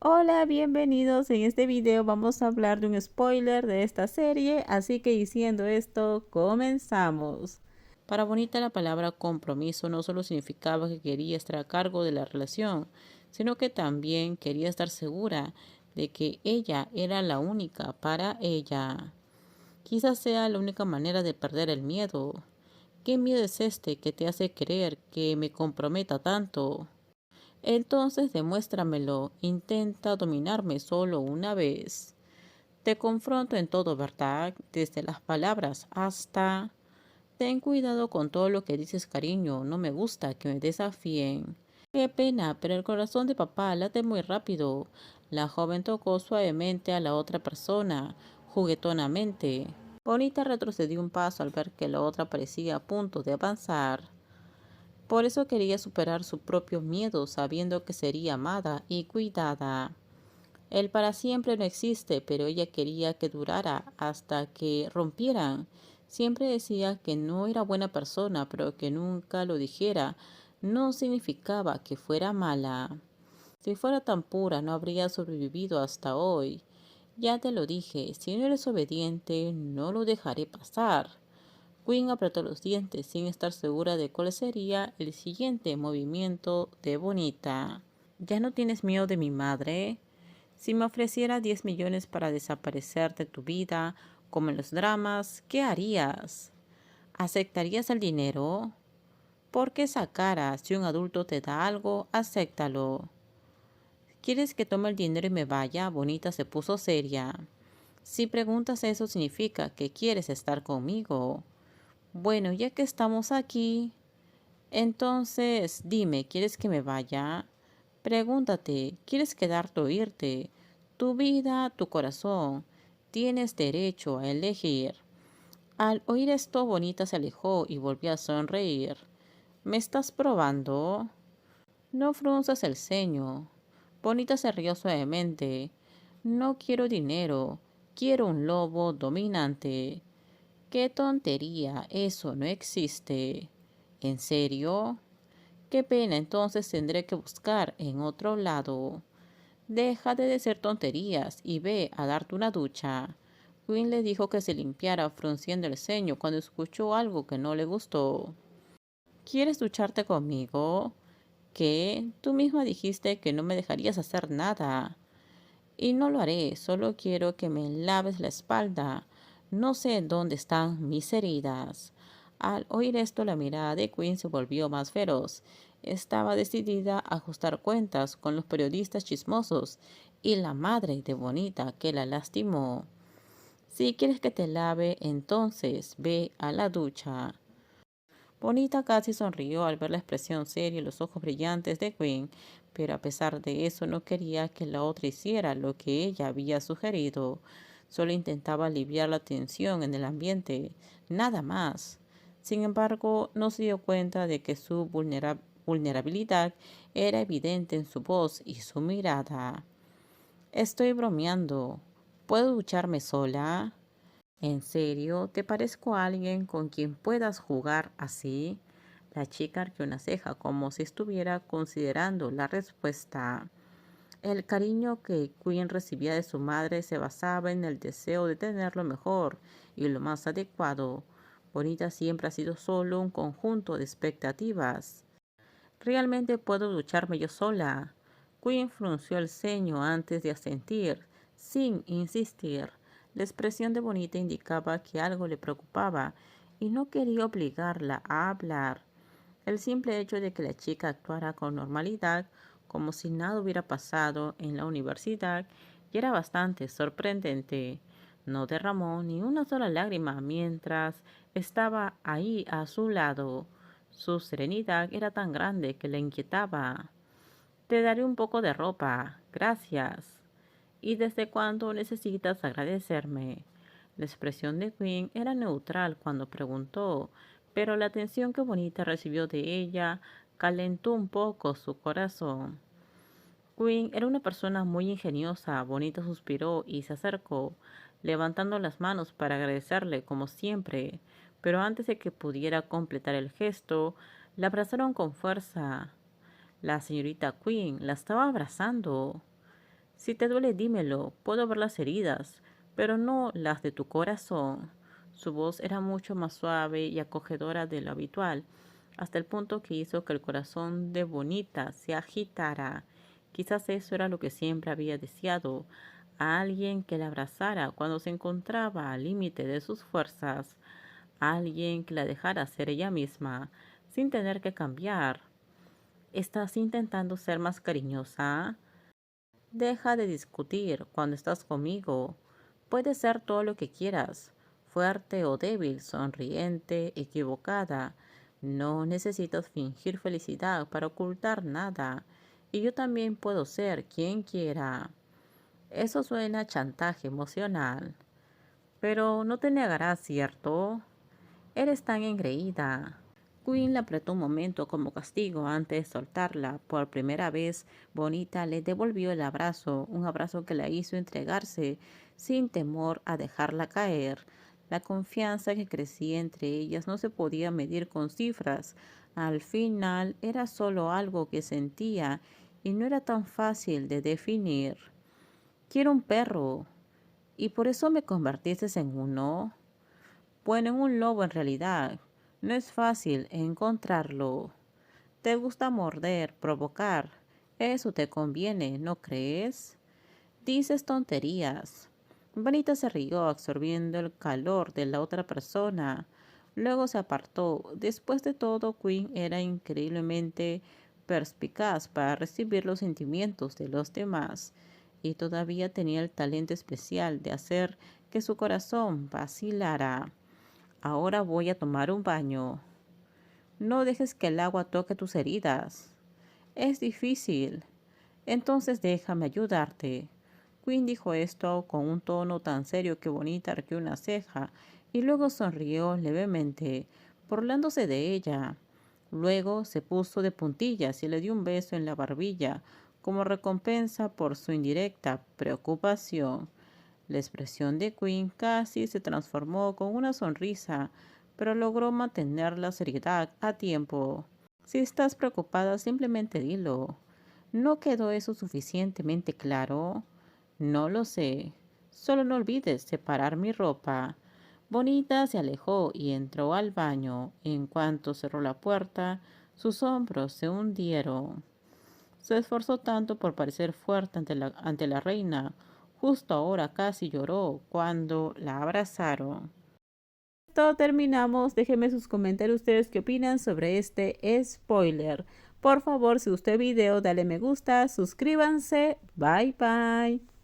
Hola, bienvenidos. En este video vamos a hablar de un spoiler de esta serie, así que diciendo esto, comenzamos. Para Bonita la palabra compromiso no solo significaba que quería estar a cargo de la relación, sino que también quería estar segura de que ella era la única para ella. Quizás sea la única manera de perder el miedo. ¿Qué miedo es este que te hace creer que me comprometa tanto? Entonces demuéstramelo, intenta dominarme solo una vez. Te confronto en todo, ¿verdad? Desde las palabras hasta... Ten cuidado con todo lo que dices, cariño, no me gusta que me desafíen. Qué pena, pero el corazón de papá late muy rápido. La joven tocó suavemente a la otra persona, juguetonamente. Bonita retrocedió un paso al ver que la otra parecía a punto de avanzar. Por eso quería superar su propio miedo sabiendo que sería amada y cuidada. El para siempre no existe, pero ella quería que durara hasta que rompieran. Siempre decía que no era buena persona, pero que nunca lo dijera no significaba que fuera mala. Si fuera tan pura no habría sobrevivido hasta hoy. Ya te lo dije, si no eres obediente, no lo dejaré pasar. Quinn apretó los dientes sin estar segura de cuál sería el siguiente movimiento de Bonita. ¿Ya no tienes miedo de mi madre? Si me ofreciera 10 millones para desaparecer de tu vida, como en los dramas, ¿qué harías? ¿Aceptarías el dinero? ¿Por qué esa cara? Si un adulto te da algo, acéptalo. ¿Quieres que tome el dinero y me vaya? Bonita se puso seria. Si preguntas eso significa que quieres estar conmigo. Bueno, ya que estamos aquí, entonces dime, ¿quieres que me vaya? Pregúntate, ¿quieres quedarte o irte? Tu vida, tu corazón. Tienes derecho a elegir. Al oír esto, Bonita se alejó y volvió a sonreír. ¿Me estás probando? No frunzas el ceño. Bonita se rió suavemente. No quiero dinero, quiero un lobo dominante. ¡Qué tontería! Eso no existe. ¿En serio? Qué pena, entonces tendré que buscar en otro lado. Deja de decir tonterías y ve a darte una ducha. Quinn le dijo que se limpiara frunciendo el ceño cuando escuchó algo que no le gustó. ¿Quieres ducharte conmigo? ¿Qué? Tú misma dijiste que no me dejarías hacer nada. Y no lo haré, solo quiero que me laves la espalda. No sé dónde están mis heridas. Al oír esto, la mirada de Quinn se volvió más feroz. Estaba decidida a ajustar cuentas con los periodistas chismosos y la madre de Bonita que la lastimó. Si quieres que te lave, entonces ve a la ducha. Bonita casi sonrió al ver la expresión seria y los ojos brillantes de Quinn, pero a pesar de eso no quería que la otra hiciera lo que ella había sugerido. Solo intentaba aliviar la tensión en el ambiente, nada más. Sin embargo, no se dio cuenta de que su vulnerabilidad era evidente en su voz y su mirada. Estoy bromeando. ¿Puedo ducharme sola? ¿En serio? ¿Te parezco a alguien con quien puedas jugar así? La chica arqueó una ceja como si estuviera considerando la respuesta. El cariño que Quinn recibía de su madre se basaba en el deseo de tener lo mejor y lo más adecuado. Bonita siempre ha sido solo un conjunto de expectativas. ¿Realmente puedo ducharme yo sola? Quinn frunció el ceño antes de asentir, sin insistir. La expresión de Bonita indicaba que algo le preocupaba y no quería obligarla a hablar. El simple hecho de que la chica actuara con normalidad, como si nada hubiera pasado en la universidad, ya era bastante sorprendente. No derramó ni una sola lágrima mientras estaba ahí a su lado. Su serenidad era tan grande que le inquietaba. Te daré un poco de ropa, gracias. ¿Y desde cuándo necesitas agradecerme? La expresión de Quinn era neutral cuando preguntó, pero la atención que Bonita recibió de ella calentó un poco su corazón. Quinn era una persona muy ingeniosa. Bonita suspiró y se acercó, levantando las manos para agradecerle como siempre, pero antes de que pudiera completar el gesto, la abrazaron con fuerza. La señorita Quinn la estaba abrazando. Si te duele, dímelo. Puedo ver las heridas, pero no las de tu corazón. Su voz era mucho más suave y acogedora de lo habitual, hasta el punto que hizo que el corazón de Bonita se agitara. Quizás eso era lo que siempre había deseado, a alguien que la abrazara cuando se encontraba al límite de sus fuerzas, a alguien que la dejara ser ella misma, sin tener que cambiar. ¿Estás intentando ser más cariñosa? Deja de discutir cuando estás conmigo. Puedes ser todo lo que quieras, fuerte o débil, sonriente, equivocada. No necesitas fingir felicidad para ocultar nada. Y yo también puedo ser quien quiera. Eso suena a chantaje emocional. Pero no te negarás, ¿cierto? Eres tan engreída. Quinn la apretó un momento como castigo antes de soltarla. Por primera vez, Bonita le devolvió el abrazo, un abrazo que la hizo entregarse sin temor a dejarla caer. La confianza que crecía entre ellas no se podía medir con cifras. Al final era solo algo que sentía y no era tan fácil de definir. Quiero un perro. ¿Y por eso me convertiste en uno? Bueno, en un lobo en realidad. No es fácil encontrarlo. Te gusta morder, provocar. Eso te conviene, ¿no crees? Dices tonterías. Vanita se rió, absorbiendo el calor de la otra persona. Luego se apartó. Después de todo, Quinn era increíblemente perspicaz para recibir los sentimientos de los demás y todavía tenía el talento especial de hacer que su corazón vacilara. Ahora voy a tomar un baño. No dejes que el agua toque tus heridas. Es difícil. Entonces déjame ayudarte. Quinn dijo esto con un tono tan serio que Bonita arqueó una ceja y luego sonrió levemente, burlándose de ella. Luego se puso de puntillas y le dio un beso en la barbilla, como recompensa por su indirecta preocupación. La expresión de Quinn casi se transformó con una sonrisa, pero logró mantener la seriedad a tiempo. Si estás preocupada, simplemente dilo. ¿No quedó eso suficientemente claro? No lo sé. Solo no olvides separar mi ropa. Bonita se alejó y entró al baño. En cuanto cerró la puerta, sus hombros se hundieron. Se esforzó tanto por parecer fuerte ante la reina. Justo ahora casi lloró cuando la abrazaron. Todo terminamos. Déjenme sus comentarios ustedes qué opinan sobre este spoiler. Por favor, si gustó el video, dale me gusta, suscríbanse. Bye bye.